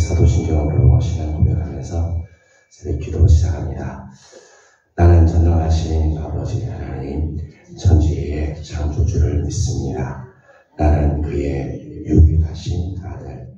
사도신경으로 신앙 고백하면서 새벽 기도 시작합니다. 나는 전능하신 아버지 하나님 천지의 창조주를 믿습니다. 나는 그의 유일하신 아들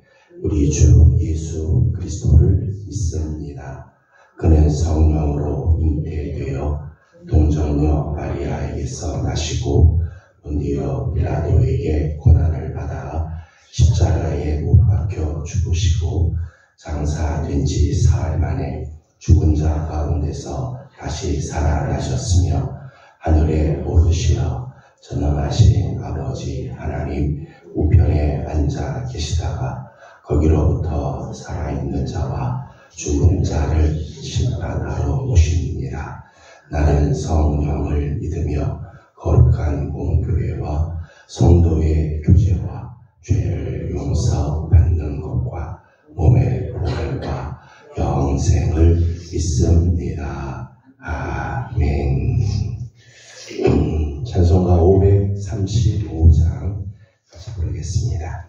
우리 주 예수 그리스도를 믿습니다. 그는 성령으로 잉태되어 동정녀 마리아에게서 나시고 본디오 빌라도에게 고난을 받아 십자가에 못 박혀 죽으시고 장사된 지 사흘 만에 죽은 자 가운데서 다시 살아나셨으며 하늘에 오르시어 전능하신 아버지 하나님 우편에 앉아 계시다가 거기로부터 살아있는 자와 죽은 자를 심판하러 오십니다. 나는 성령을 믿으며 거룩한 공교회와 성도의 교제와 죄를 용서받는 것과 몸의 부활과 영생을 믿습니다. 아멘. 찬송가 535장 같이 부르겠습니다.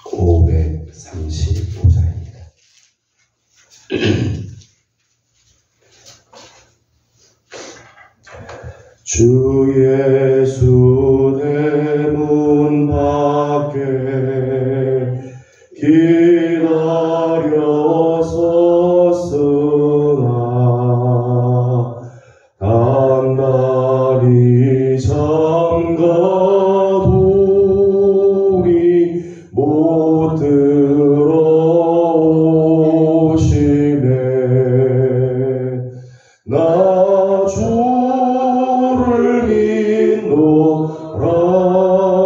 535장입니다. 주 예수 내 문 밖에 기다려 섰으나 단단히 잠가두니 못 들어오시네. 나 주를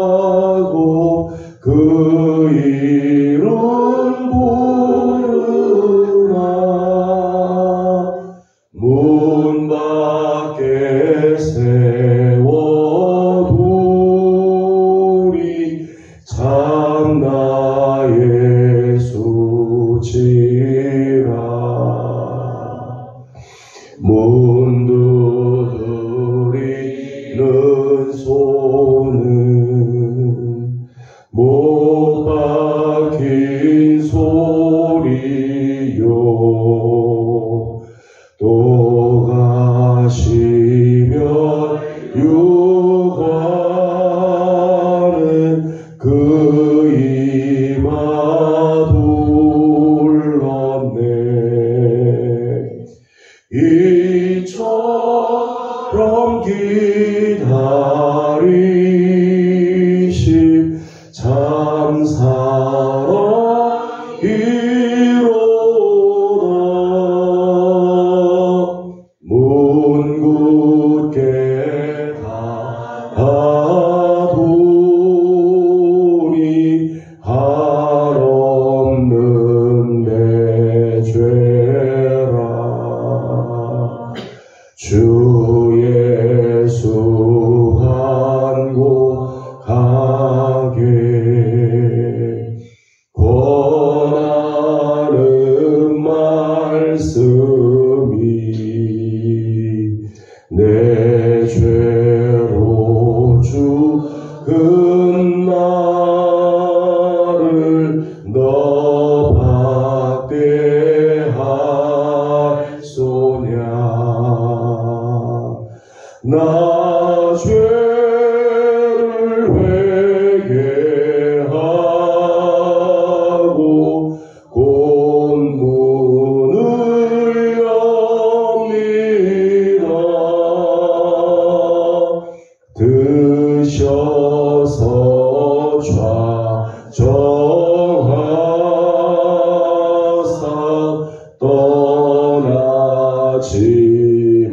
믿노라고 그 이름 부르나 문 밖에 세워두리 참 나의 수치라. 문 두드리는 소는 못 박힌 소리요. 또 가시면 유관은 그 이마 둘렀네. 이처럼 기다리심 참 사랑이로다. 문 굳게 닫아두니 할 없는 내 죄라. 주 예수 한 곳 가게 권하는 말씀이 내 죄로 죽은 나를 너 박대하소냐. 나 죄를 회개하고 곧 문을 엽니다. 드셔서 좌정하사 떠나지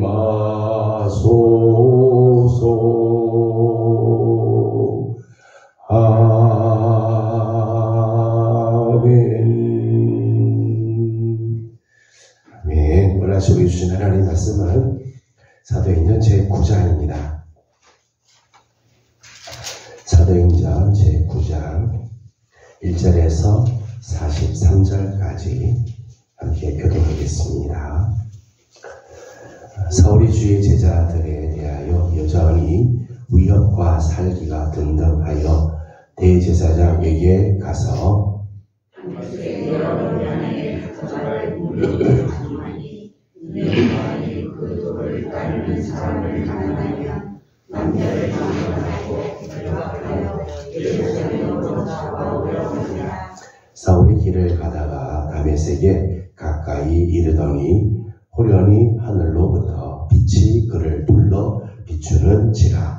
마소서. 아멘. 아멘. 오늘 아침 우리 주신 하나님 말씀은 사도행전 제9장입니다. 사도행전 제9장 1절에서 43절까지 함께 교독하겠습니다. 사울이 주의 제자들에 대하여 여전히 위협과 살기가 등등하여 대제사장에게 가서 사울이 길을 가다가 다메섹에 가까이 이르더니 호련히 하늘로부터 빛이 그를 둘러 비추는지라.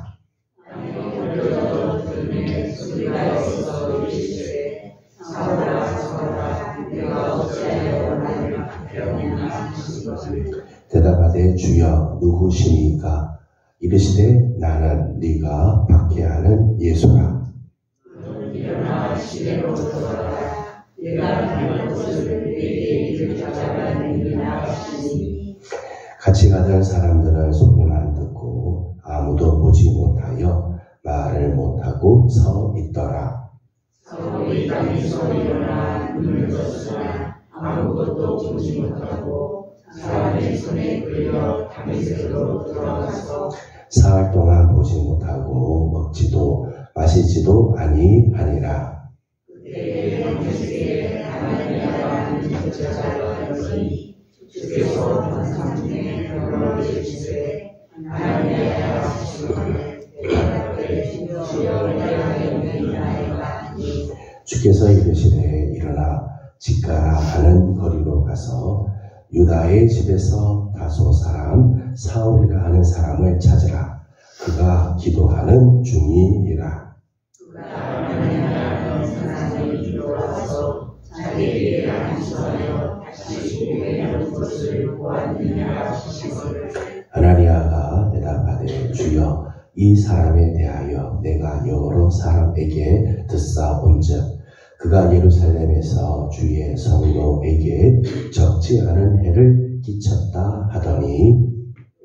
대답하되 주여 누구시니까? 이르시되 나는 네가 박해하는 예수라. 같이 가던 사람들은 소리만 듣고 아무도 보지 못하여 말을 못하고 서 있더라. 사울이 땅에서 일어나 눈을 떴으나 아무것도 보지 못하고 사람의 손에 끌려 다메섹으로 들어가서 사흘 동안 보지 못하고 먹지도 마시지도 아니하니라. 그때에 다메섹에 하나니아가 하는 제자가 있으니 주께서 환상 중에 병으로 계시되 하나니아야 하시되 내가 그의 주여 내가 있나이다. 주께서 이르시되 일어나 직가라 하는 거리로 가서 유다의 집에서 다소 사람 사울이라 하는 사람을 찾으라. 그가 기도하는 중이니라. 하나니아가 사람이 들어와서 자기에게 안수하여 다시 죽게 하는 것을 보았느냐 하시거늘. 하나니아가 대답하되 주여 이 사람에 대하여 내가 여러 사람에게 듣사온즉 그가 예루살렘에서 주의 성도에게 적지 않은 해를 끼쳤다 하더니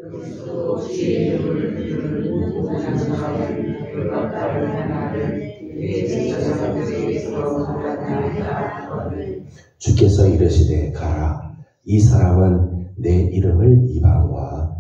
여기서 주의 이름을 부르는 모든 사람은 불법다른 하나를 내 제자들에게서 받았나이다 하거늘. 주께서 이르시되 가라. 이 사람은 내 이름을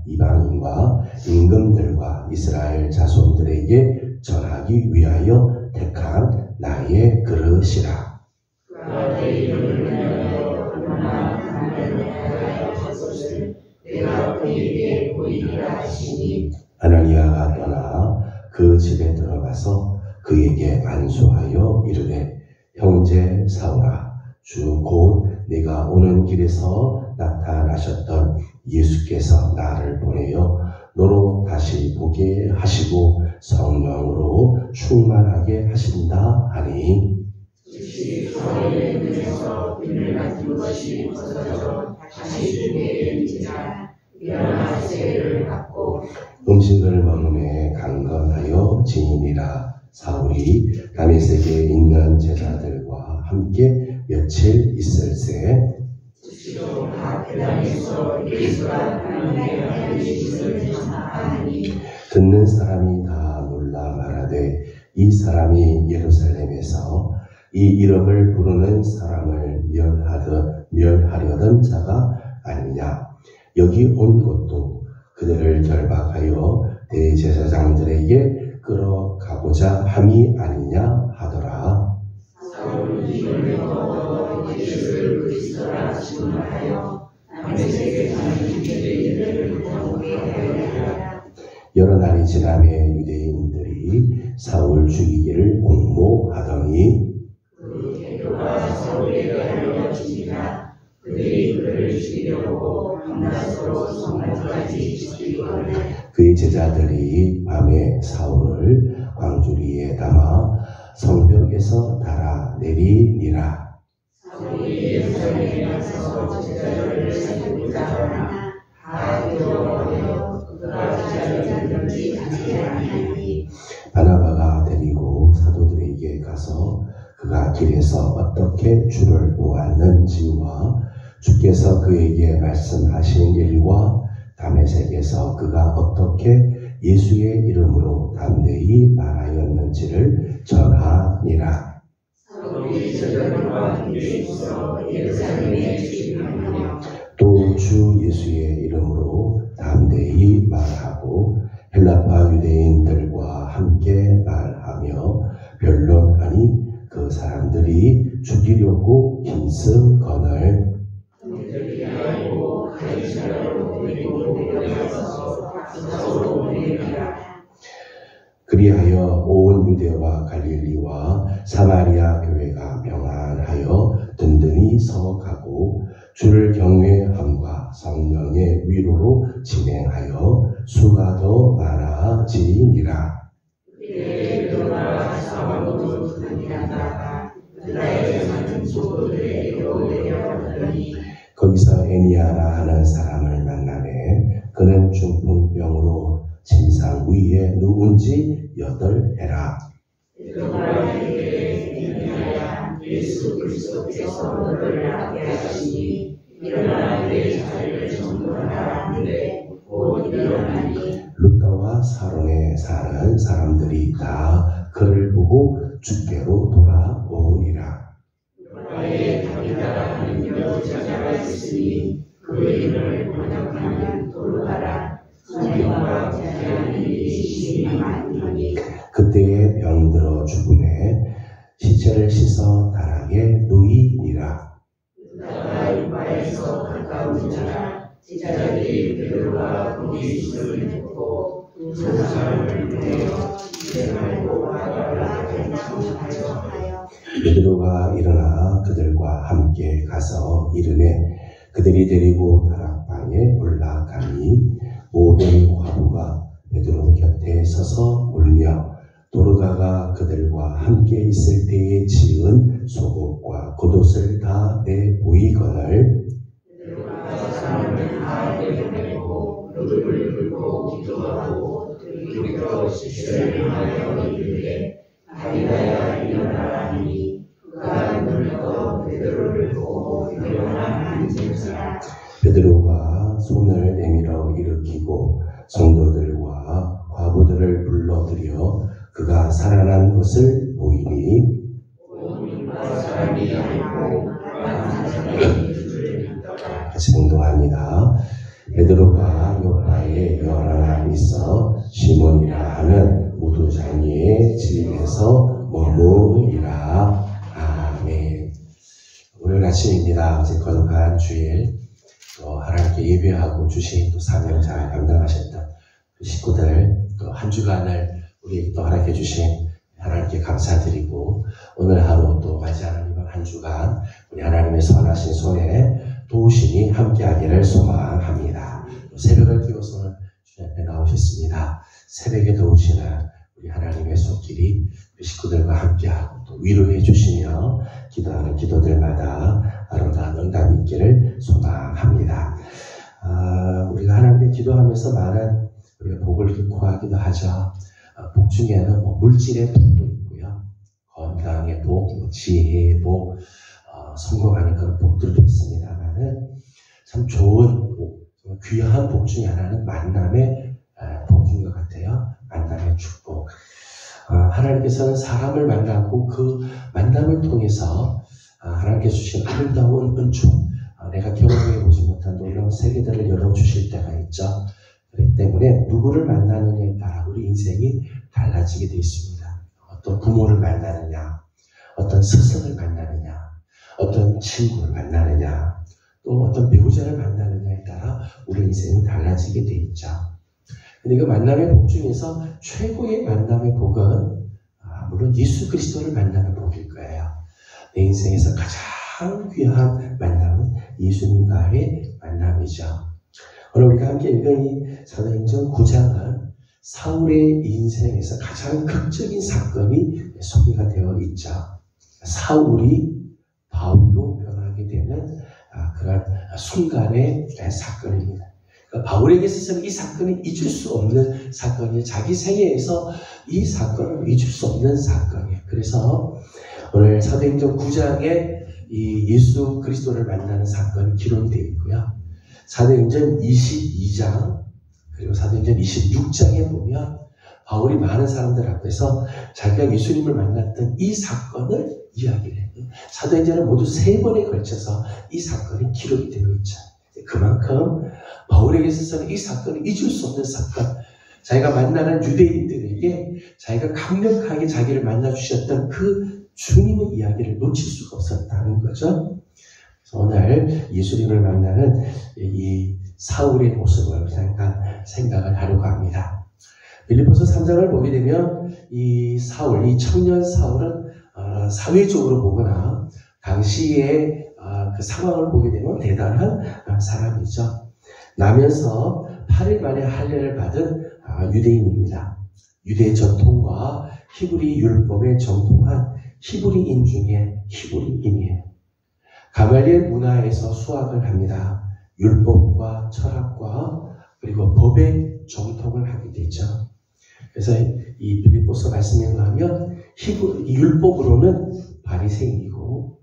이방인과 임금들과 이스라엘 자손들에게 전하기 위하여 택한 나의 그릇이라. 그가 내 이름을 위하여 얼마나 하나님을 하여 것을 내가 그에게 보이리라 하시니. 하나니아가 떠나 그 집에 들어가서 그에게 안수하여 이르되 형제 사울아 주 곧 네가 오는 길에서 나타나셨던 예수께서 나를 보내어 너로 다시 보게 하시고 성령으로 충만하게 하신다 하니 즉시 사울의 눈에서 비늘 같은 것이 벗어져 다시 죽게 된지라 일어나 세를 갖고 음식을 먹음에 강건하여 지니니라. 사울이 다메섹에 있는 제자들과 함께 며칠 있을새 즉시로 각 회당에서 예수가 하나님의 하는 짓을 전하니 듣는 사람이 다 놀라 말하되 이 사람이 예루살렘에서 이 이름을 부르는 사람을 멸하려던 자가 아니냐. 여기 온 것도 그들을 결박하여 대제사장들에게 끌어가고자 함이 아니냐 하더라. 사울은 이를 먹어 예수를 그리스도라 증언하여 다메섹에 사는 유대인들을 보게 하였다. 여러 날이 지나매 유대인들이 사울 죽이기를 공모하더니 그 대교가 사울에게 알려지니라. 그들이 그를 죽이려고 밤낮으로 성문까지 지키거늘. 그의 제자들이 밤에 사울을 광주리에 담아 성벽에서 달아내리니라. 사울이 예루살렘에 가서 제자들을 살피고자 하나 다 두려워하여 그가 제자를 들지 아니하니. 바나바가 데리고 사도들에게 가서 그가 길에서 어떻게 주를 보았는지와 주께서 그에게 말씀하신 일과 다메섹에서 그가 어떻게 예수의 이름으로 담대히 말하였는지를 전하니라. 사울이 제자들과 함께 있어 예루살렘에 주임하며 또 주 예수의 이름으로 담대히 말하고 헬라파 유대인들과 함께 말하며 변론하니 그리하여 온 유대와 갈릴리와 사마리아 교회가 평안하여 든든히 서가고 주를 경외함과 성령의 위로로 진행하여 수가 더 많아지니라. 거기서 에니아라 하는 사람을 만나매 그는 중풍병으로 침상 위에 누운지 8해라. 예수 그리스도께서 너를 낫게 하시니 일어나 내 자리를 전도하라 하는데 곧 일어나니 루다와 사론에 사는 사람들이 다 그를 보고 주께로 돌아오니라. 루다에 다니다라 하는 여자가 있으니 그 이름을 번역하면 도르가라. 성령과 자연이 심히 많으니 그때에 병들어 죽음에 시체를 씻어 다락에 누이니라. 루다가 유바에서 가까운 자라 제자들이 베드로가 거기 있음을 듣고 두 사람을 보내어 이제 말고 가더라 하여 베드로가 일어나 그들과 함께 가서 이르매 그들이 데리고 다락방에 올라가니 모든 과부가 베드로 곁에 서서 울며 도르가가 그들과 함께 있을 때에 지은 속옷과 겉옷을 다 내보이거늘 베드로가 사람을 다 내보내고 무릎을 꿇고 기도하고 들이켜 시체를 향하여 이르되 아리다야 일어나라 하니 그가 눈을 떠 베드로를 보고 일어나 앉은지라. 베드로가 손을 내밀어 일으키고 성도들과 과부들을 불러들여 그가 살아난 것을 보이니 같이 봉독합니다. 베드로가 요파에 열하나 있어 시몬이라 하는 무두장이의 집에서 머무니라. 아멘. 오늘 아침입니다. 어제 거룩한 주일 또 하나님께 예배하고 주신 또 사명 잘 감당하셨던 식구들 또 한 주간을 우리에게 또 하나님께 주신 하나님께 감사드리고 오늘 하루 또 맞이하는 이번 한 주간 우리 하나님의 선하신 손에 도우심이 함께하기를 소망합니다. 새벽을 끼워서 오늘 주님 앞에 나오셨습니다. 새벽에 도우시는 우리 하나님의 손길이 우리 식구들과 함께하고 또 위로해 주시며 기도하는 기도들마다 아름다운 응답이 있기를 소망합니다. 우리가 하나님께 기도하면서 많은 우리가 복을 구하기도 하죠. 복 중에는 물질의 복도 있고요. 건강의 복, 지혜의 복, 성공하는 그런 복들도 있습니다만은 참 좋은 복, 귀한 복 중에 하나는 만남의 복인 것 같아요. 만남의 축복. 하나님께서는 사람을 만나고 그 만남을 통해서 하나님께서 주신 아름다운 은총, 내가 경험해보지 못한 놀라운 세계들을 열어주실 때가 있죠. 그렇기 때문에 누구를 만나느냐에 따라 우리 인생이 달라지게 되어 있습니다. 어떤 부모를 만나느냐, 어떤 스승을 만나느냐, 어떤 친구를 만나느냐, 또 어떤 배우자를 만나느냐에 따라 우리 인생이 달라지게 되어 있죠. 근데 그 만남의 복 중에서 최고의 만남의 복은 물론 예수 그리스도를 만나는 복일 거예요. 내 인생에서 가장 귀한 만남은 예수님과의 만남이죠. 오늘 우리가 함께 읽은 이 사도행전 9장은 사울의 인생에서 가장 극적인 사건이 소개가 되어 있죠. 사울이 바울로 변하게 되는 그런 순간의 사건입니다. 그러니까 바울에게 있어서는 이 사건이 잊을 수 없는 사건이에요. 자기 생애에서 이 사건을 잊을 수 없는 사건이에요. 그래서 오늘 사도행전 9장에 이 예수 그리스도를 만나는 사건이 기록이 되어 있고요. 사도행전 22장 그리고 사도행전 26장에 보면 바울이 많은 사람들 앞에서 자기가 예수님을 만났던 이 사건을 이야기를 해요. 사도행전은 모두 3번에 걸쳐서 이 사건이 기록이 되어 있죠. 그만큼 바울에게 있어서는 이 사건을 잊을 수 없는 사건, 자기가 만나는 유대인들에게 자기가 강력하게 자기를 만나주셨던 그 주님의 이야기를 놓칠 수가 없었다는 거죠. 그래서 오늘 예수님을 만나는 이 사울의 모습을 잠깐 생각을 하려고 합니다. 빌립보서 3장을 보게 되면 이 사울, 이 청년 사울은 사회적으로 보거나 당시의 그 상황을 보게 되면 대단한 사람이죠. 나면서 8일 만에 할례를 받은 유대인입니다. 유대 전통과 히브리 율법에 정통한 히브리인 중에 히브리인이에요. 가말리엘 문화에서 수학을 합니다. 율법과 철학과 그리고 법의 정통을 하게 되죠. 그래서 이 빌립보서 말씀에 의하면 율법으로는 바리새인이고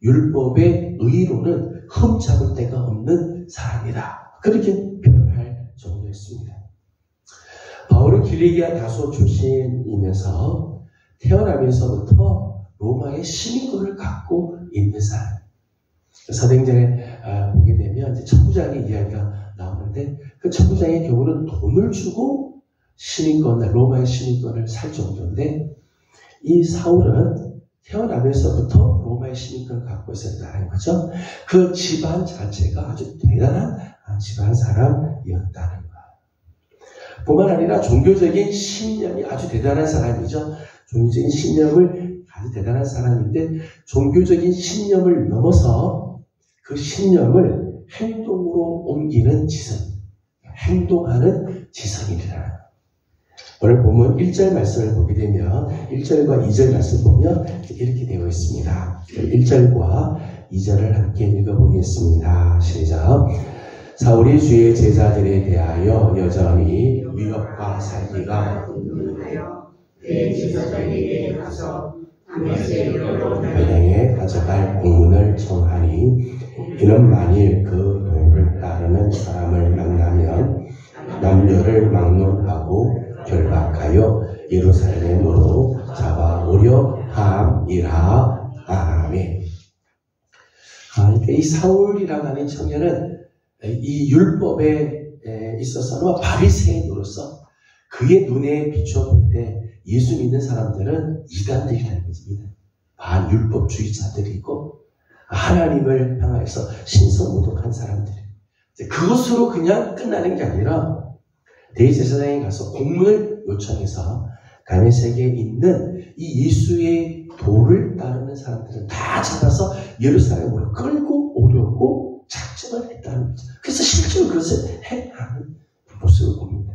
율법의 의로는 흠잡을 데가 없는 사람이다. 그렇게 표현할 정도였습니다. 바울은 길리기아 다소 출신이면서 태어나면서부터 로마의 시민권을 갖고 있는 사람. 사도행전에 보게 되면 이제 천부장의 이야기가 나오는데 그 천부장의 경우는 돈을 주고 로마의 시민권을 살 정도인데 이 사울은 태어나면서부터 로마의 시민권을 갖고 있었다는 거죠. 그 집안 자체가 아주 대단한 집안 사람이었다는 거예요. 뿐만 아니라 종교적인 신념이 아주 대단한 사람이죠. 종교적인 신념을 아주 대단한 사람인데 종교적인 신념을 넘어서 그 신념을 행동으로 옮기는 지성, 행동하는 지성이라. 오늘 보면 1절 말씀을 보게 되면 1절과 2절 말씀 보면 이렇게 되어 있습니다. 1절과 2절을 함께 읽어보겠습니다. 시작. 사울이 주의 제자들에 대하여 여전히 위협과 살기가 내 제자들에게 가서 변행에 가져갈 공문을 청하니 이는 만일 그 도를 따르는 사람을 만나면 남녀를 막론하고 결박하여 예루살렘으로 잡아오려 함이라. 아멘. 그러니까 이 사울이라고 하는 청년은 이 율법에 있어서는 바리새인으로서 그의 눈에 비춰볼 때 예수 믿는 사람들은 이단들이라는 것입니다. 반율법주의자들이고 하나님을 향해서 신성모독한 사람들. 그것으로 그냥 끝나는 게 아니라 대제사장에 가서 공문을 요청해서 다메섹에 있는 이 예수의 도를 따르는 사람들은 다 잡아서 예루살렘으로 끌고 오려고 작정을 했다는 거죠. 그래서 실제로 그것을 행하는 모습을 봅니다.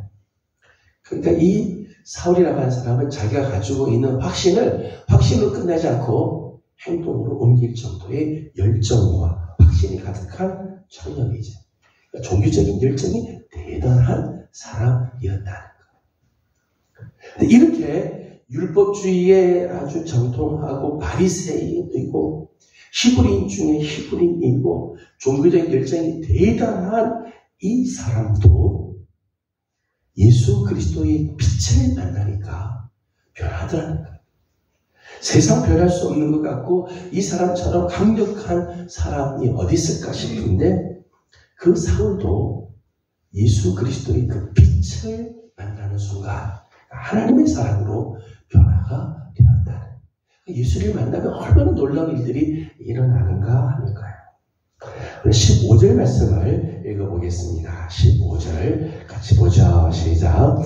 그러니까 이 사울이라고 하는 사람은 자기가 가지고 있는 확신으로 끝나지 않고 행동으로 옮길 정도의 열정과 확신이 가득한 청년이죠. 그러니까 종교적인 열정이 대단한 사람이었다는 거예요. 이렇게 율법주의에 아주 정통하고 바리새인이고 히브리인 중에 히브리인이고 종교적인 열정이 대단한 이 사람도 예수 그리스도의 빛을 만나니까 변하더라는 거예요. 세상 변할 수 없는 것 같고 이 사람처럼 강력한 사람이 어디 있을까 싶은데 그 사울도 예수 그리스도의 그 빛을 만나는 순간 하나님의 사람으로 변화가 되었다는 거예요. 예수를 만나면 얼마나 놀라운 일들이 일어나는가 하는 거예요. 15절 말씀을 읽어보겠습니다. 15절 같이 보죠. 시작.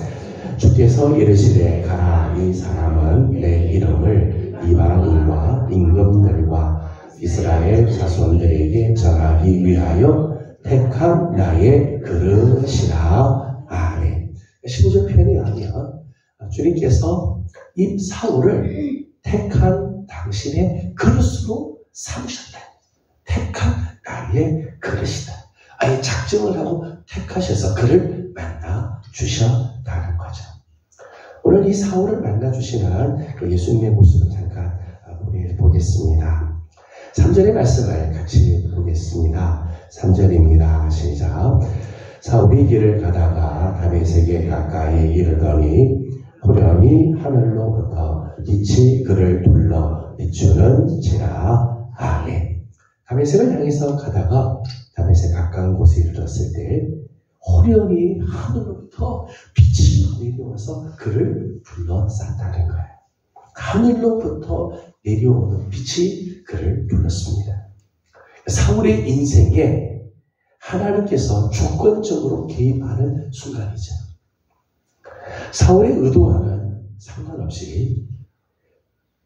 주께서 이르시되 가라. 이 사람은 내 이름을 이방인과 임금들과 이스라엘 자손들에게 전하기 위하여 택한 나의 그릇이라. 아멘. 15절 표현에 의하면 주님께서 이 사울을 택한 당신의 그릇으로 삼으셨다. 택한 나의 그릇이다. 아예 작정을 하고 택하셔서 그를 만나 주셨다는 거죠. 오늘 이 사울을 만나 주시는 그 예수님의 모습을 잠깐 우리 보겠습니다. 3절의 말씀을 같이 보겠습니다. 3절입니다. 시작. 사울이 길을 가다가 다메섹에 가까이 이르더니 호련히 하늘로부터 빛이 그를 둘러 비추는지라. 아멘. 다메섹을 향해서 가다가 다메섹 가까운 곳에 이르렀을 때 호련히 하늘로부터 빛이 내려와서 그를 둘러쌌다는 거예요. 하늘로부터 내려오는 빛이 그를 둘렀습니다. 사울의 인생에 하나님께서 주권적으로 개입하는 순간이죠. 사울의 의도와는 상관없이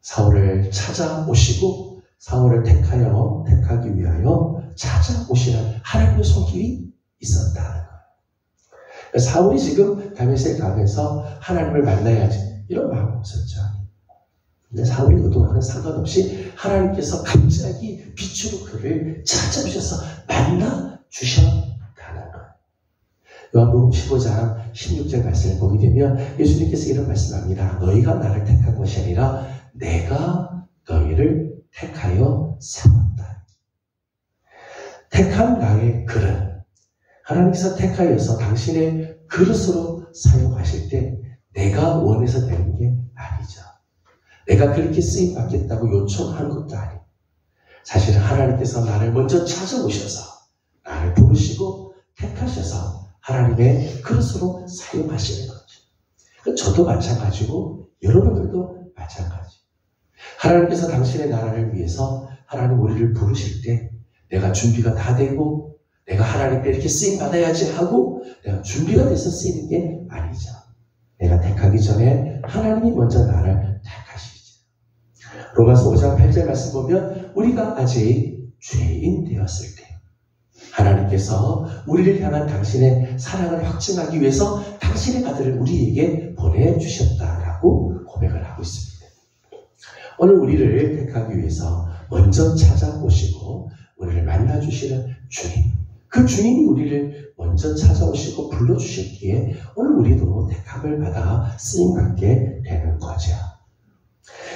사울을 찾아오시고 사울을 택하기 위하여 찾아오시는 하나님의 손길이 있었다는 거예요. 사울이 지금 다메섹 가면서 하나님을 만나야지 이런 마음이 없었죠. 근데 사울의 의도와는 상관없이 하나님께서 갑자기 빛으로 그를 찾아오셔서 만나 주셨다는 거예요. 요한복음 15장 16절 말씀을 보게 되면 예수님께서 이런 말씀합니다. 너희가 나를 택한 것이 아니라 내가 너희를 택하여 세웠다. 택한 나의 그릇, 하나님께서 택하여서 당신의 그릇으로 사용하실 때 내가 원해서 되는 게 아니죠. 내가 그렇게 쓰임받겠다고 요청한 것도 아니고 사실은 하나님께서 나를 먼저 찾아오셔서 나를 부르시고 택하셔서 하나님의 그릇으로 사용하시는 거죠. 저도 마찬가지고 여러분들도 마찬가지. 하나님께서 당신의 나라를 위해서 하나님 우리를 부르실 때 내가 준비가 다 되고 내가 하나님께 이렇게 쓰임받아야지 하고 내가 준비가 돼서 쓰이는 게 아니죠. 내가 택하기 전에 하나님이 먼저 나를 택하시죠. 로마서 5장 8절 말씀 보면 우리가 아직 죄인 되었을 때 하나님께서 우리를 향한 당신의 사랑을 확증하기 위해서 당신의 아들을 우리에게 보내주셨다라고 고백을 하고 있습니다. 오늘 우리를 택하기 위해서 먼저 찾아오시고 우리를 만나주시는 주님, 그 주님이 우리를 먼저 찾아오시고 불러주셨기에 오늘 우리도 택함을 받아 쓰임받게 되는 거죠.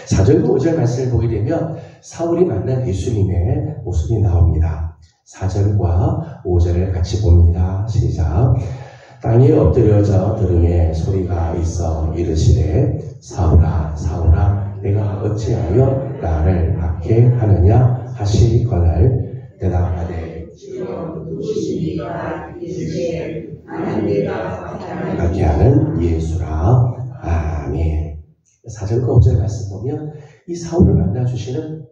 4절과 5절 말씀을 보게 되면 사울이 만난 예수님의 모습이 나옵니다. 4절과 5절을 같이 봅니다. 시작. 땅에 엎드려져 들음에 소리가 있어 이르시되 사울아 사울아 내가 어찌하여 나를 박해하느냐 하시거늘 대답하되 주여 누구시니까 이르시되 나는 내가 박해하는 예수라. 아멘. 4절과 5절 말씀 보면 이 사울을 만나주시는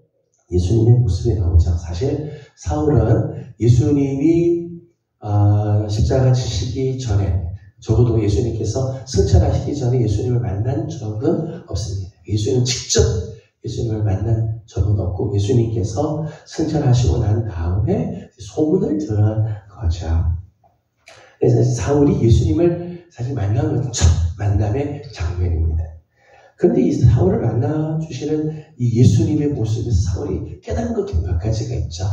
예수님의 모습이 나오죠. 사실 사울은 예수님이 십자가 지시기 전에 적어도 예수님께서 승천하시기 전에 예수님을 만난 적은 없습니다. 예수님 직접 예수님을 만난 적은 없고 예수님께서 승천하시고 난 다음에 소문을 들은 거죠. 그래서 사울이 예수님을 사실 만나는 첫 만남의 장면입니다. 그런데 이 사울을 만나주시는 이 예수님의 모습에서 사울이 깨닫는 것 몇 가지가 있죠.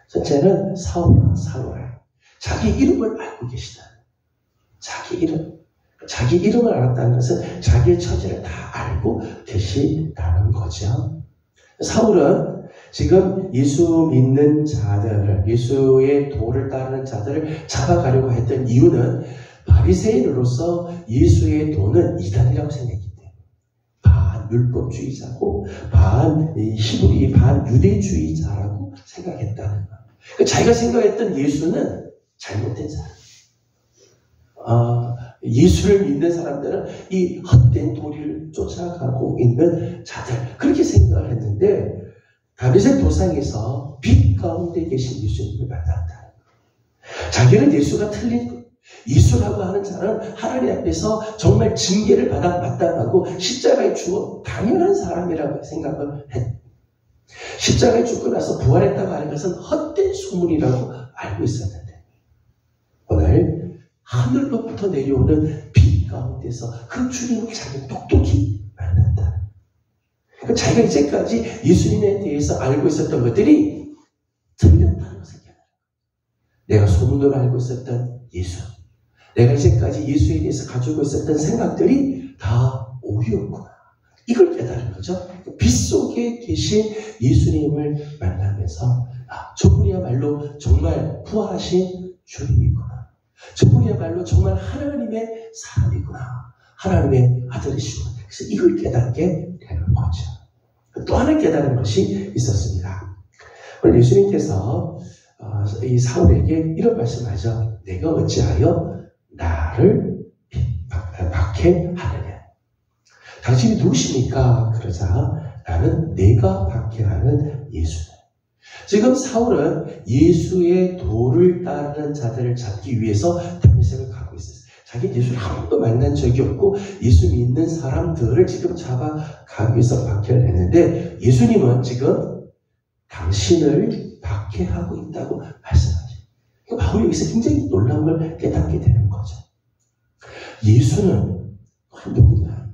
첫째는 사울아 사울아 자기 이름을 알고 계시다. 자기 이름을 알았다는 것은 자기의 처지를 다 알고 계시다는 거죠. 사울은 지금 예수 믿는 자들을, 예수의 도를 따르는 자들을 잡아가려고 했던 이유는 바리새인으로서 예수의 도는 이단이라고 생각했기 때문에 반율법주의자고 히브리 반유대주의자라고 생각했다는 거예요. 자기가 생각했던 예수는 잘못된 사람. 예수를 믿는 사람들은 이 헛된 도리를 쫓아가고 있는 자들 그렇게 생각을 했는데 다윗의 도상에서 빛 가운데 계신 예수님을 만났다. 자기는 예수가 틀린 예수라고 하는 자는 하나님 앞에서 정말 징계를 받아 마땅하고 십자가에 죽어 당연한 사람이라고 생각을 했다. 십자가에 죽고 나서 부활했다고 하는 것은 헛된 소문이라고 알고 있었는데 오늘 하늘로부터 내려오는 빛 가운데서 그 주님을 자기가 똑똑히 만났다. 그러니까 자기가 이제까지 예수님에 대해서 알고 있었던 것들이 틀렸다는 것을 깨달아. 내가 소문으로 알고 있었던 예수, 내가 이제까지 예수에 대해서 가지고 있었던 생각들이 다 오류였구나. 이걸 깨달은 거죠. 빛 속에 계신 예수님을 만나면서 저분이야말로 정말 부활하신 주님이구나. 저분이야말로 정말 하나님의 사람이구나. 하나님의 아들이시구나. 그래서 이걸 깨닫게 되는 거죠. 또 하나 깨달은 것이 있었습니다. 오늘 예수님께서 이 사울에게 이런 말씀하죠. 내가 어찌하여 나를 박해하느냐. 당신이 누구십니까? 그러자 나는 내가 박해하는 예수다. 지금 사울은 예수의 도를 따르는 자들을 잡기 위해서 다메섹을 가고 있었어요. 자기 예수를 한 번도 만난 적이 없고 예수 믿는 사람들을 지금 잡아가기 위해서 박해를 했는데 예수님은 지금 당신을 박해하고 있다고 말씀하죠. 바울이 여기서 굉장히 놀라운 걸 깨닫게 되는 거죠. 예수는 누구냐?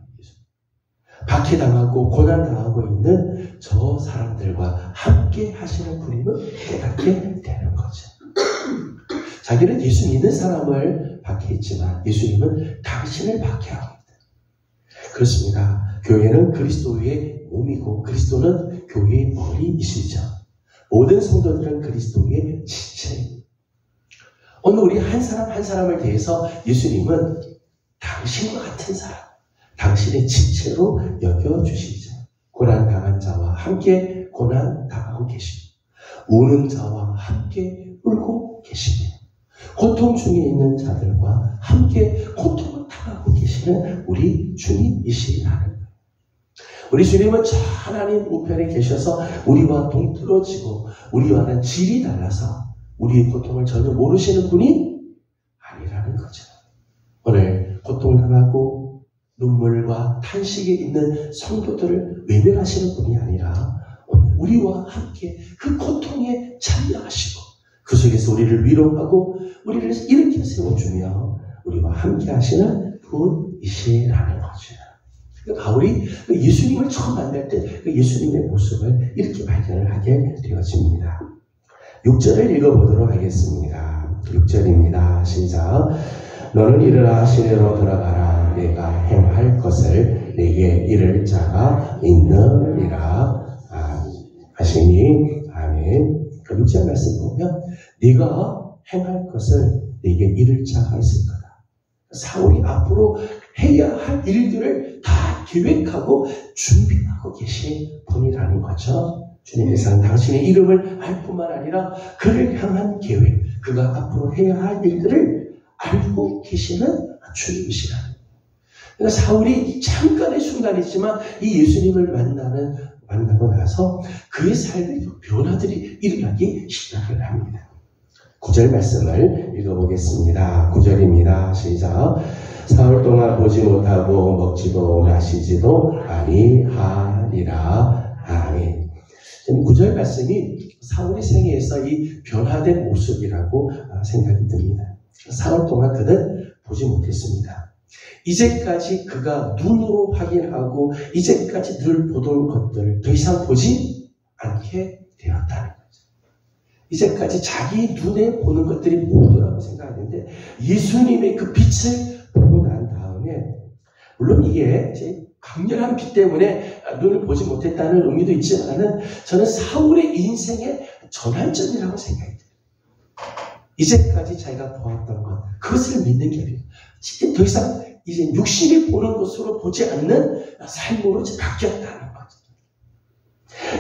박해당하고 고난당하고 있는 저 사람들과 함께 하시는 분임을 깨닫게 되는 거죠. 자기는 예수 믿는 사람을 박해했지만 예수님은 당신을 박해하고 있다. 그렇습니다. 교회는 그리스도의 몸이고 그리스도는 교회의 머리이시죠. 모든 성도들은 그리스도의 지체입니다. 오늘 우리 한 사람 한 사람을 대해서 예수님은 당신과 같은 사람, 당신의 지체로 여겨주시죠. 고난당한 자와 함께 고난당하고 계십니다. 우는 자와 함께 울고 계십니다. 고통 중에 있는 자들과 함께 고통을 당하고 계시는 우리 주님이시라는 거예요. 우리 주님은 저 하나님 우편에 계셔서 우리와 동떨어지고 우리와는 질이 달라서 우리의 고통을 전혀 모르시는 분이 아니라는 거죠. 오늘 고통당하고 눈물과 탄식에 있는 성도들을 외면하시는 분이 아니라 오늘 우리와 함께 그 고통에 참여하시고 그 속에서 우리를 위로하고 우리를 일으켜 세워주며 우리와 함께 하시는 분이시라는 거죠. 바울이 예수님을 처음 만날 때 그 예수님의 모습을 이렇게 발견을 하게 되어집니다. 6절을 읽어보도록 하겠습니다. 6절입니다. 시작. 너는 일어나 시내로 들어가라. 내가 행할 것을 내게 이를 자가 있느니라. 하시니 아멘. 그 6절 말씀 보면 네가 행할 것을 내게 이를 자가 있을 거다. 사울이 앞으로 해야 할 일들을 다 계획하고 준비하고 계신 분이라는 거죠. 주님께서는 당신의 이름을 알 뿐만 아니라 그를 향한 계획, 그가 앞으로 해야 할 일들을 알고 계시는 주님이시라는 거예요. 그러니까 사울이 잠깐의 순간이지만 이 예수님을 만나고 나서 그의 삶에 변화들이 일어나기 시작을 합니다. 9절 말씀을 읽어보겠습니다. 9절입니다. 시작. 사흘 동안 보지 못하고 먹지도 마시지도 아니하리라. 아멘. 9절 말씀이 사울의 생애에서 이 변화된 모습이라고 생각이 듭니다. 사흘 동안 그는 보지 못했습니다. 이제까지 그가 눈으로 확인하고 이제까지 늘 보던 것들을 더 이상 보지 않게 되었다는 거죠. 이제까지 자기 눈에 보는 것들이 모두라고 생각했는데 예수님의 그 빛을 보고 난 다음에 물론 이게 이제 강렬한 빛 때문에 눈을 보지 못했다는 의미도 있지만은 저는 사울의 인생의 전환점이라고 생각이 돼요. 이제까지 자기가 보았던 것, 그것을 믿는 게 아니에요. 더 이상 이제 육신이 보는 것으로 보지 않는 삶으로 바뀌었다는 거죠.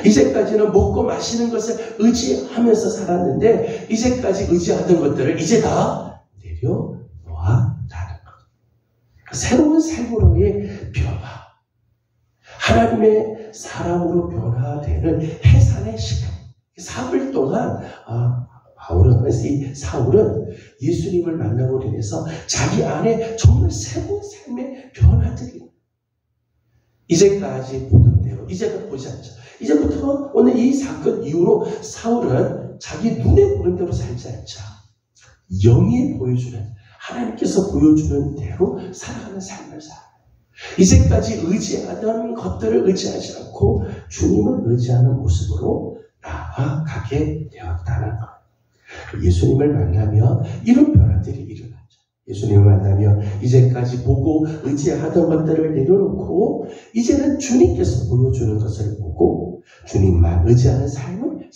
이제까지는 먹고 마시는 것을 의지하면서 살았는데 이제까지 의지하던 것들을 이제 다 내려놓았다는 거죠. 새로운 삶으로의 변화, 하나님의 사람으로 변화되는 해산의 시간, 사흘 동안 이 사울은 예수님을 만나고 인해서 자기 안에 정말 새로운 삶의 변화들이 이제까지 보던 대로 이제는 보지 않죠. 이제부터 오늘 이 사건 이후로 사울은 자기 눈에 보는 대로 살지 않죠. 영이 보여주는 하나님께서 보여주는 대로 살아가는 삶을 살아요. 이제까지 의지하던 것들을 의지하지 않고 주님을 의지하는 모습으로 나아가게 되었다는 것. 예수님을 만나면 이런 변화들이 일어나죠. 예수님을 만나면 이제까지 보고 의지하던 것들을 내려놓고 이제는 주님께서 보여주는 것을 보고 주님만 의지하는 삶을 살게 돼요.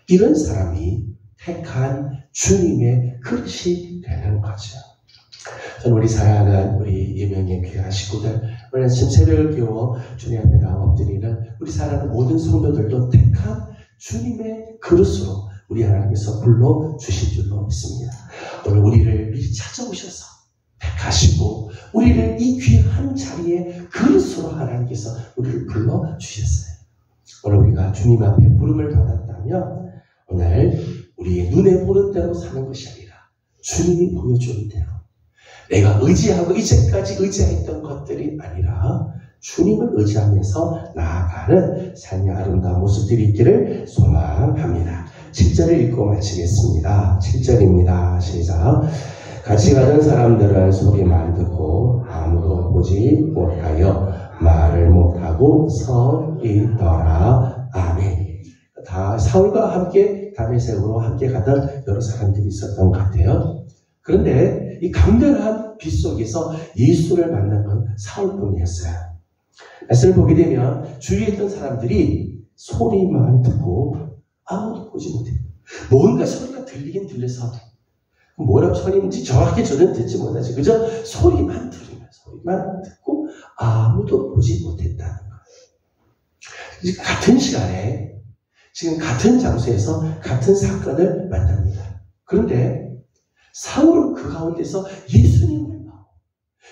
이런 사람이 택한 주님의 그릇이 되는 거죠. 저는 우리 사랑하는 우리 예명의 귀한 식구들, 오늘 아침 새벽을 깨워 주님 앞에 나와 엎드리는 우리 사랑하는 모든 성도들도 택한 주님의 그릇으로 우리 하나님께서 불러주신 줄로 믿습니다. 오늘 우리를 미리 찾아오셔서 택하시고 우리를 이 귀한 자리에 그릇으로 하나님께서 우리를 불러주셨어요. 오늘 우리가 주님 앞에 부름을 받았다면 오늘 우리의 눈에 보는 대로 사는 것이 아니라 주님이 보여주는 대로 내가 의지하고 이제까지 의지했던 것들이 아니라 주님을 의지하면서 나아가는 삶의 아름다운 모습들이 있기를 소망합니다. 7절을 읽고 마치겠습니다. 7절입니다. 시작. 같이 가던 사람들은 소리만 듣고 아무도 보지 못하여 말을 못하고 서 있더라. 아멘. 다 사울과 함께 다메섹으로 함께 가던 여러 사람들이 있었던 것 같아요. 그런데 이 강렬한 빛 속에서 예수를 만난 건 사울뿐이었어요. 말씀을 보게 되면 주위에 있던 사람들이 소리만 듣고 아무도 보지 못해요. 뭔가 소리가 들리긴 들려서 뭐라고 소리인지 정확히 저는 듣지 못하지. 그저 소리만 듣고 아무도 보지 못했다는 거예요. 같은 시간에 지금 같은 장소에서 같은 사건을 만납니다. 그런데 사울은 그 가운데서 예수님을 봐요.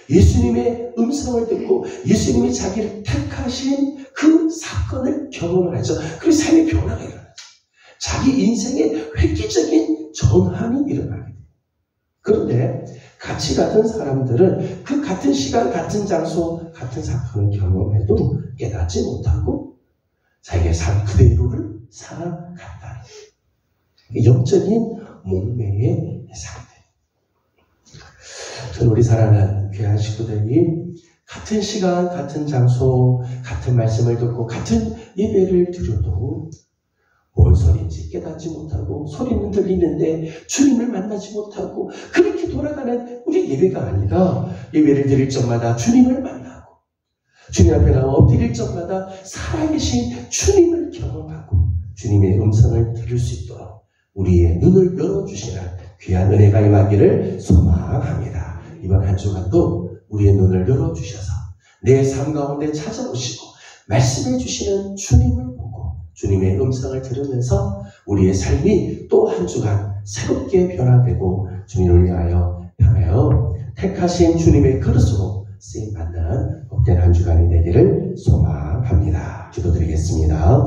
예수님의 음성을 듣고 예수님이 자기를 택하신 그 사건을 경험을 하죠. 그리고 삶의 변화가 일어나죠. 자기 인생의 획기적인 전환이 일어나게 돼요. 그런데 같이 가던 사람들은 그 같은 시간, 같은 장소, 같은 사건을 경험해도 깨닫지 못하고 자기의 삶 그대로를 살아간다. 영적인 목매의 상태. 저는 우리 사랑하는 귀한 식구들이 같은 시간, 같은 장소, 같은 말씀을 듣고 같은 예배를 드려도 뭔 소리인지 깨닫지 못하고 소리는 들리는데 주님을 만나지 못하고 그렇게 돌아가는 우리 예배가 아니라 예배를 드릴 적마다 주님을 만나고 주님 앞에 나와 엎드릴 적마다 살아계신 주님을 경험하고 주님의 음성을 들을 수 있도록 우리의 눈을 열어주시는 귀한 은혜가 임하기를 소망합니다. 이번 한 주간도 우리의 눈을 열어주셔서 내 삶 가운데 찾아오시고 말씀해 주시는 주님을 보고 주님의 음성을 들으면서 우리의 삶이 또 한 주간 새롭게 변화되고 주님을 위하여 향하여 택하신 주님의 그릇으로 쓰임받는 복된 한 주간이 되기를 소망합니다. 기도드리겠습니다.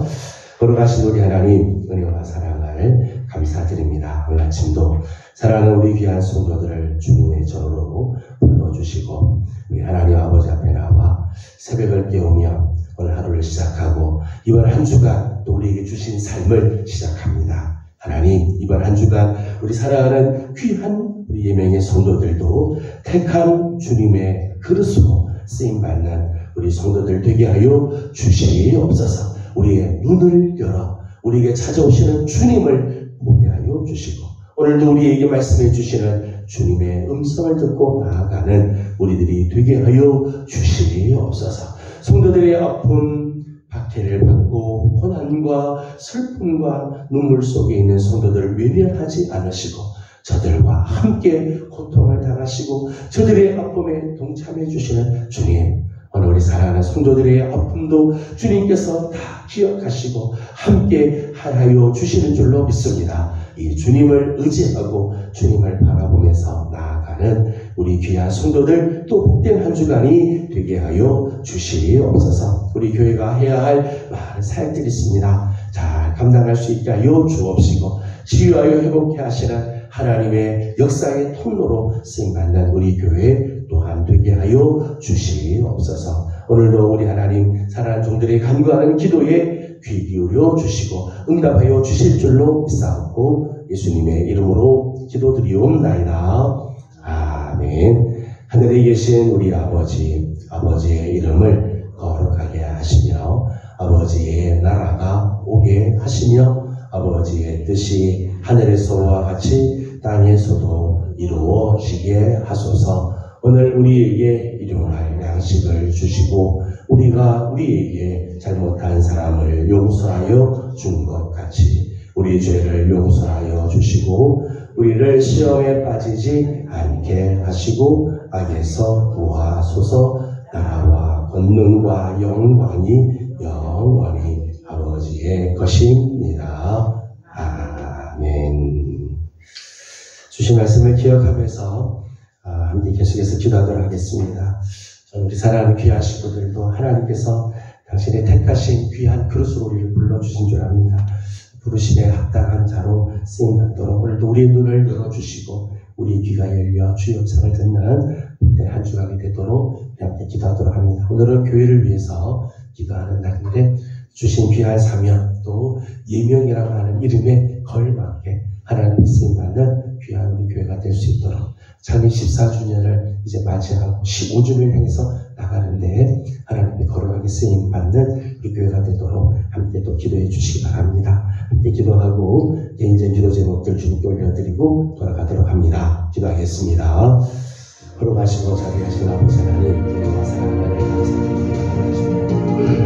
걸어가신 우리 하나님 은혜와 사랑을 감사드립니다. 오늘 아침도 사랑하는 우리 귀한 성도들을 주님의 전으로 불러주시고 우리 하나님 아버지 앞에 나와 새벽을 깨우며 오늘 하루를 시작하고 이번 한 주간 또 우리에게 주신 삶을 시작합니다. 하나님 이번 한 주간 우리 사랑하는 귀한 우리 예명의 성도들도 택한 주님의 그릇으로 쓰임받는 우리 성도들 되게 하여 주시옵소서. 우리의 눈을 열어 우리에게 찾아오시는 주님을 보게 하여 주시고 오늘도 우리에게 말씀해 주시는 주님의 음성을 듣고 나아가는 우리들이 되게 하여 주시옵소서. 성도들의 아픔, 박해를 받고 고난과 슬픔과 눈물 속에 있는 성도들을 외면하지 않으시고 저들과 함께 고통을 당하시고 저들의 아픔에 동참해 주시는 주님, 오늘 우리 사랑하는 성도들의 아픔도 주님께서 다 기억하시고 함께 하여 주시는 줄로 믿습니다. 이 주님을 의지하고 주님을 바라보면서 나아가는 우리 귀한 성도들 또 복된 한 주간이 되게 하여 주시옵소서. 우리 교회가 해야 할 많은 사역들이 있습니다. 잘 감당할 수 있게 하여 주옵시고 치유하여 회복케 하시는 하나님의 역사의 통로로 쓰임받는 우리 교회 또한 되게 하여 주시옵소서. 오늘도 우리 하나님 사랑하는 종들의 간구하는 기도에 귀 기울여 주시고 응답하여 주실 줄로 믿사옵고 예수님의 이름으로 기도드리옵나이다. 아멘. 하늘에 계신 우리 아버지, 아버지의 이름을 거룩하게 하시며 아버지의 나라가 오게 하시며 아버지의 뜻이 하늘에서와 같이 땅에서도 이루어지게 하소서. 오늘 우리에게 일용할 양식을 주시고 우리가 우리에게 잘못한 사람을 용서하여 준 것 같이 우리 죄를 용서하여 주시고 우리를 시험에 빠지지 않게 하시고 악에서 구하소서. 나라와 권능과 영광이 영원히 아버지의 것입니다. 아멘. 주신 말씀을 기억하면서 함께 계속해서 기도하도록 하겠습니다. 우리 사랑하는 귀한 식구들도 하나님께서 당신의 택하신 귀한 그릇으로 우리를 불러주신 줄 압니다. 부르심에 합당한 자로 쓰임받도록 오늘도 우리의 눈을 열어주시고 우리 귀가 열려 주의 음성을 듣는 한 주간이 되도록 함께 기도하도록 합니다. 오늘은 교회를 위해서 기도하는 날인데 주신 귀한 사명 또 예명이라고 하는 이름에 걸맞게 하나님의 쓰임받는 귀한 우리 교회가 될 수 있도록 창립 14주년을 이제 맞이하고 15주년을 향해서 나가는데 하나님의 거룩하게 쓰임받는 이 교회가 되도록 함께 또 기도해 주시기 바랍니다. 함께 기도하고 개인적인 기도 제목들 주님께 올려드리고 돌아가도록 합니다. 기도하겠습니다. 걸어가시고 자리하신 아버지 하나님, 기도와 사랑을 감사드립니다.